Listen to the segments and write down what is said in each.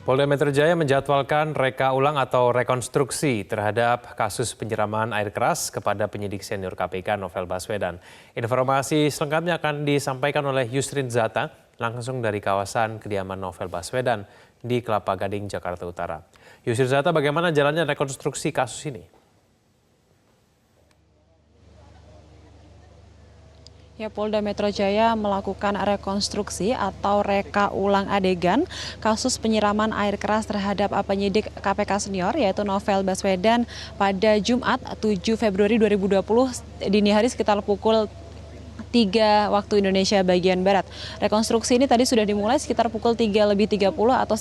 Polda Metro Jaya menjadwalkan reka ulang atau rekonstruksi terhadap kasus penyiraman air keras kepada penyidik senior KPK Novel Baswedan. Informasi selengkapnya akan disampaikan oleh Yusrin Zata langsung dari kawasan kediaman Novel Baswedan di Kelapa Gading, Jakarta Utara. Yusrin Zata, bagaimana jalannya rekonstruksi kasus ini? Ya, Polda Metro Jaya melakukan rekonstruksi atau reka ulang adegan kasus penyiraman air keras terhadap penyidik KPK senior yaitu Novel Baswedan pada Jumat 7 Februari 2020 dini hari sekitar pukul 3 waktu Indonesia bagian Barat. Rekonstruksi ini tadi sudah dimulai sekitar pukul 3:30 atau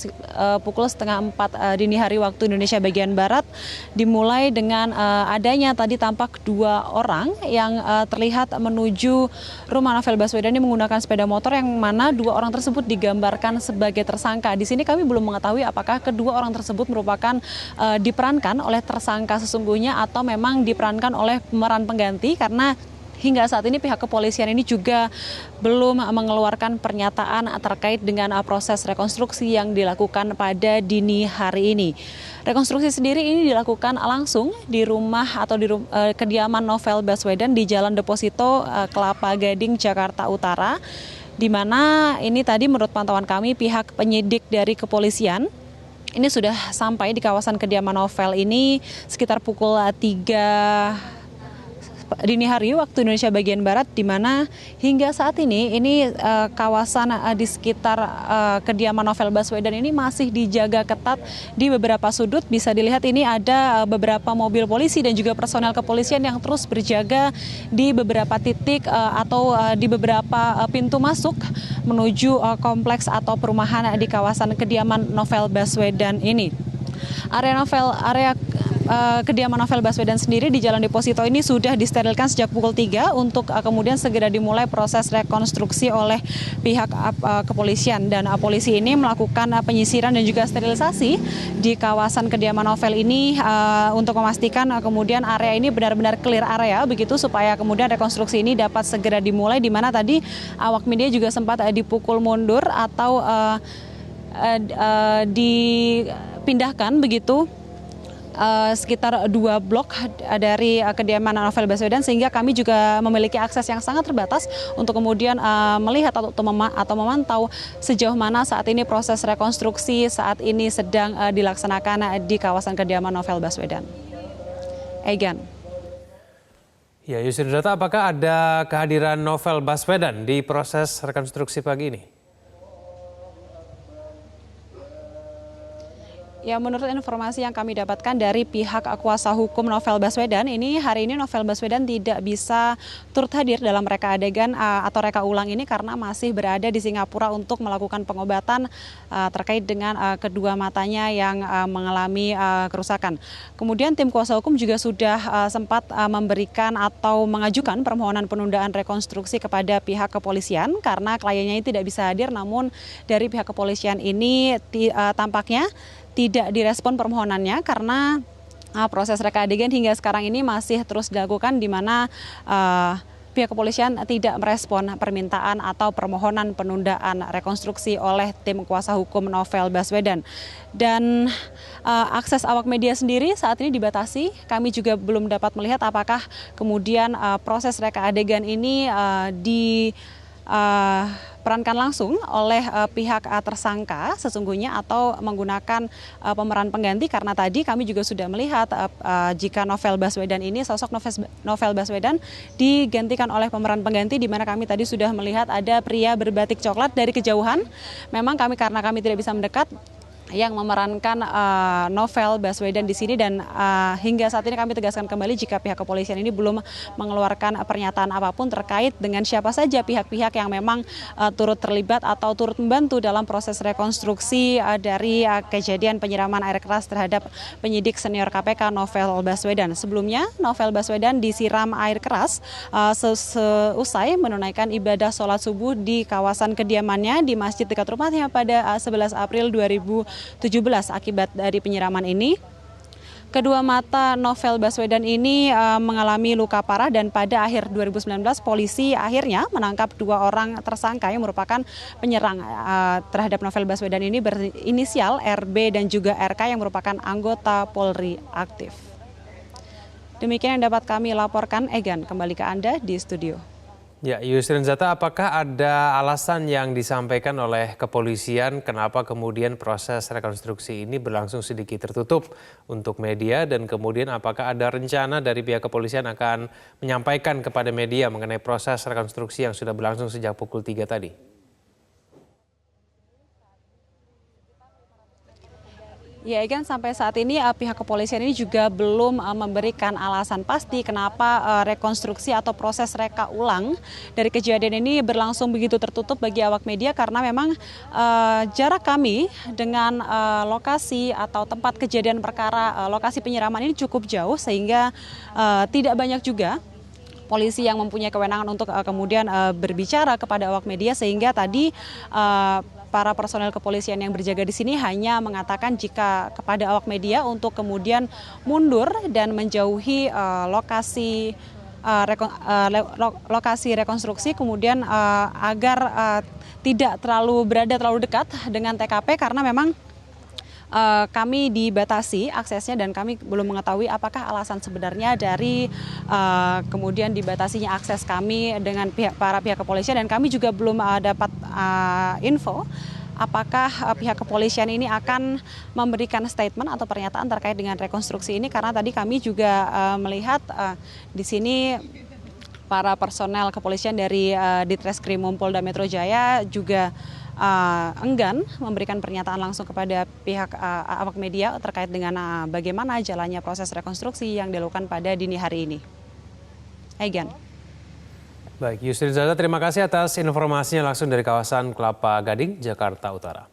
pukul setengah 4 dini hari waktu Indonesia bagian Barat. Dimulai dengan adanya tadi tampak 2 orang yang terlihat menuju rumah Novel Baswedan ini menggunakan sepeda motor yang mana 2 orang tersebut digambarkan sebagai tersangka. Di sini kami belum mengetahui apakah kedua orang tersebut merupakan diperankan oleh tersangka sesungguhnya atau memang diperankan oleh pemeran pengganti karena hingga saat ini pihak kepolisian ini juga belum mengeluarkan pernyataan terkait dengan proses rekonstruksi yang dilakukan pada dini hari ini. Rekonstruksi sendiri ini dilakukan langsung di rumah atau di kediaman Novel Baswedan di Jalan Deposito, Kelapa Gading, Jakarta Utara, di mana ini tadi menurut pantauan kami pihak penyidik dari kepolisian ini sudah sampai di kawasan kediaman Novel ini sekitar pukul 3 dini hari waktu Indonesia bagian Barat, di mana hingga saat ini kawasan di sekitar kediaman Novel Baswedan ini masih dijaga ketat di beberapa sudut. Bisa dilihat ini ada beberapa mobil polisi dan juga personel kepolisian yang terus berjaga di beberapa titik atau di beberapa pintu masuk menuju kompleks atau perumahan di kawasan kediaman Novel Baswedan ini. Area kediaman Novel Baswedan sendiri di Jalan Deposito ini sudah disterilkan sejak pukul 3 untuk kemudian segera dimulai proses rekonstruksi oleh pihak kepolisian, dan polisi ini melakukan penyisiran dan juga sterilisasi di kawasan kediaman Novel ini untuk memastikan kemudian area ini benar-benar clear area begitu supaya kemudian rekonstruksi ini dapat segera dimulai, di mana tadi awak media juga sempat dipukul mundur atau dipindahkan begitu sekitar 2 blok dari kediaman Novel Baswedan, sehingga kami juga memiliki akses yang sangat terbatas untuk kemudian melihat atau memantau sejauh mana saat ini proses rekonstruksi saat ini sedang dilaksanakan di kawasan kediaman Novel Baswedan. Egan. Ya, Yusrin Zata, apakah ada kehadiran Novel Baswedan di proses rekonstruksi pagi ini? Ya, menurut informasi yang kami dapatkan dari pihak kuasa hukum Novel Baswedan, hari ini Novel Baswedan tidak bisa turut hadir dalam reka adegan atau reka ulang ini karena masih berada di Singapura untuk melakukan pengobatan terkait dengan kedua matanya yang mengalami kerusakan. Kemudian tim kuasa hukum juga sudah sempat memberikan atau mengajukan permohonan penundaan rekonstruksi kepada pihak kepolisian karena kliennya ini tidak bisa hadir, namun dari pihak kepolisian ini tampaknya tidak direspon permohonannya karena proses reka adegan hingga sekarang ini masih terus dilakukan, di mana pihak kepolisian tidak merespon permintaan atau permohonan penundaan rekonstruksi oleh tim kuasa hukum Novel Baswedan. Dan akses awak media sendiri saat ini dibatasi. Kami juga belum dapat melihat apakah kemudian proses reka adegan ini diperankan langsung oleh pihak tersangka sesungguhnya atau menggunakan pemeran pengganti, karena tadi kami juga sudah melihat jika Novel Baswedan ini, sosok Novel Baswedan digantikan oleh pemeran pengganti, di mana kami tadi sudah melihat ada pria berbatik coklat dari kejauhan. Memang karena kami tidak bisa mendekat, yang memerankan Novel Baswedan di sini, dan hingga saat ini kami tegaskan kembali jika pihak kepolisian ini belum mengeluarkan pernyataan apapun terkait dengan siapa saja pihak-pihak yang memang turut terlibat atau turut membantu dalam proses rekonstruksi dari kejadian penyiraman air keras terhadap penyidik senior KPK Novel Baswedan. Sebelumnya Novel Baswedan disiram air keras seusai menunaikan ibadah sholat subuh di kawasan kediamannya di masjid dekat rumahnya pada 11 April 2017. Akibat dari penyiraman ini, kedua mata Novel Baswedan ini mengalami luka parah dan pada akhir 2019 polisi akhirnya menangkap 2 orang tersangka yang merupakan penyerang terhadap Novel Baswedan ini berinisial RB dan juga RK yang merupakan anggota Polri aktif. Demikian yang dapat kami laporkan. Egan, kembali ke Anda di studio. Ya, Yusrin Zata, apakah ada alasan yang disampaikan oleh kepolisian kenapa kemudian proses rekonstruksi ini berlangsung sedikit tertutup untuk media, dan kemudian apakah ada rencana dari pihak kepolisian akan menyampaikan kepada media mengenai proses rekonstruksi yang sudah berlangsung sejak pukul 3 tadi? Ya, Egan, sampai saat ini pihak kepolisian ini juga belum memberikan alasan pasti kenapa rekonstruksi atau proses reka ulang dari kejadian ini berlangsung begitu tertutup bagi awak media, karena memang jarak kami dengan lokasi atau tempat kejadian perkara, lokasi penyiraman ini cukup jauh, sehingga tidak banyak juga polisi yang mempunyai kewenangan untuk kemudian berbicara kepada awak media, sehingga tadi para personel kepolisian yang berjaga di sini hanya mengatakan jika kepada awak media untuk kemudian mundur dan menjauhi lokasi rekonstruksi, kemudian agar tidak berada terlalu dekat dengan TKP, karena memang kami dibatasi aksesnya dan kami belum mengetahui apakah alasan sebenarnya dari kemudian dibatasinya akses kami dengan para pihak kepolisian, dan kami juga belum dapat info apakah pihak kepolisian ini akan memberikan statement atau pernyataan terkait dengan rekonstruksi ini, karena tadi kami juga melihat di sini para personel kepolisian dari Ditreskrimum Polda Metro Jaya juga enggan memberikan pernyataan langsung kepada pihak awak media terkait dengan bagaimana jalannya proses rekonstruksi yang dilakukan pada dini hari ini. Egan. Baik, Yusrin Zata, terima kasih atas informasinya langsung dari kawasan Kelapa Gading, Jakarta Utara.